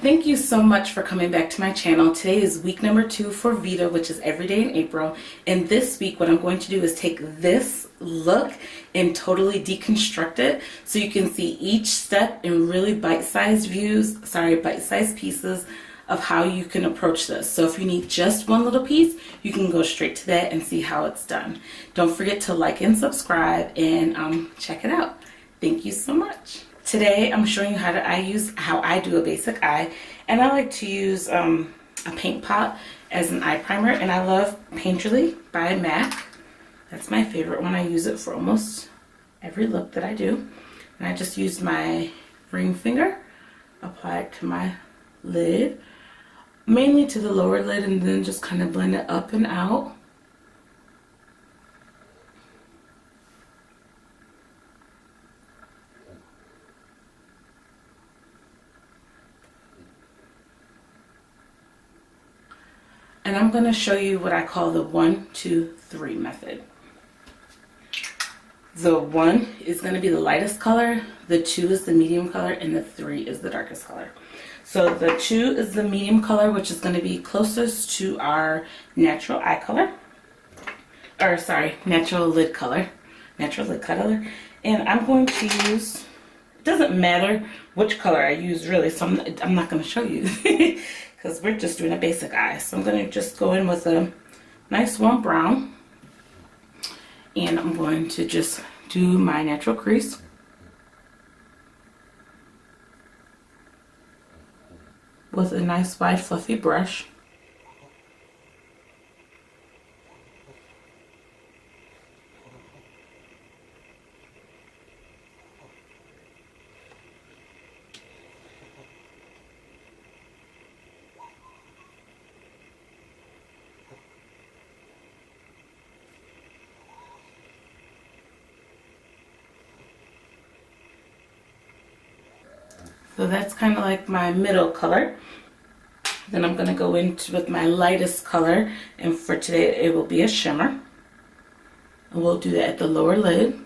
Thank you so much for coming back to my channel. Today is week number 2 for Vita, which is every day in April. And this week, what I'm going to do is take this look and totally deconstruct it so you can see each step in really bite-sized bite-sized pieces of how you can approach this. So if you need just one little piece, you can go straight to that and see how it's done. Don't forget to like and subscribe and check it out. Thank you so much. Today I'm showing you how I do a basic eye, and I like to use a paint pot as an eye primer, and I love Painterly by MAC. That's my favorite one. I use it for almost every look that I do. And I just use my ring finger, apply it to my lid, mainly to the lower lid, and then just kind of blend it up and out. And I'm going to show you what I call the 1, 2, 3 method. The 1 is going to be the lightest color, the 2 is the medium color, and the 3 is the darkest color. So the 2 is the medium color, which is going to be closest to our natural eye color. Or sorry, natural lid color. And I'm going to use, it doesn't matter which color I use really, so I'm not going to show you. Because we're just doing a basic eye. So I'm going to just go in with a nice warm brown. And I'm going to just do my natural crease. With a nice wide fluffy brush. So that's kind of like my middle color. Then I'm going to go into with my lightest color, and for today it will be a shimmer. And we'll do that at the lower lid.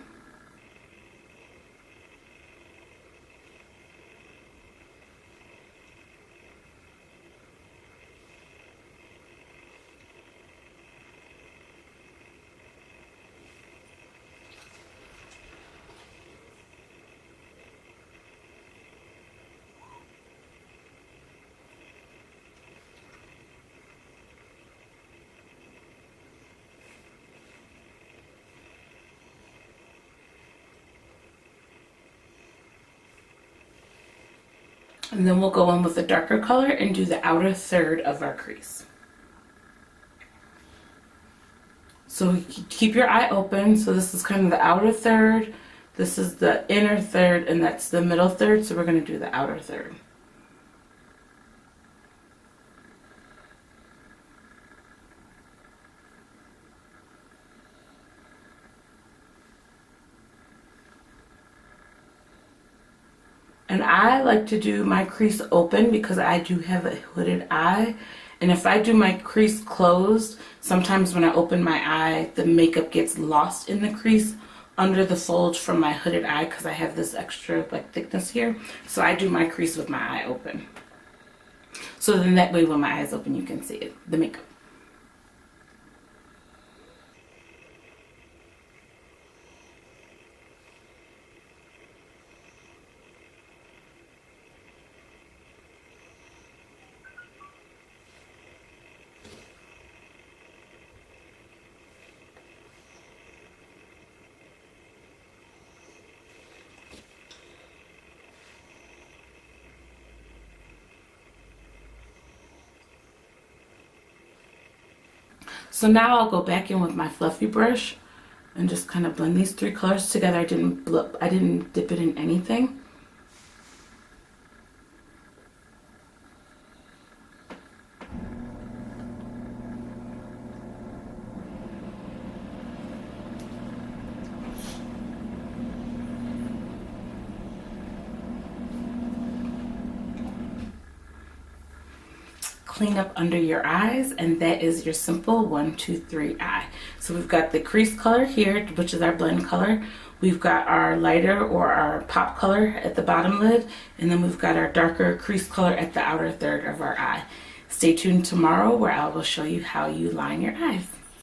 And then we'll go in with a darker color and do the outer third of our crease. So keep your eye open. So this is kind of the outer third, this is the inner third, and that's the middle third. So we're going to do the outer third. And I like to do my crease open because I do have a hooded eye. And if I do my crease closed, sometimes when I open my eye, the makeup gets lost in the crease under the folds from my hooded eye because I have this extra thickness here. So I do my crease with my eye open. So then that way when my eye is open, you can see it, the makeup. So now I'll go back in with my fluffy brush and just kind of blend these 3 colors together. I didn't dip it in anything. clean up under your eyes, and that is your simple 1, 2, 3 eye. So we've got the crease color here, which is our blend color. We've got our lighter or our pop color at the bottom lid, and then we've got our darker crease color at the outer third of our eye. Stay tuned tomorrow where I will show you how you line your eyes.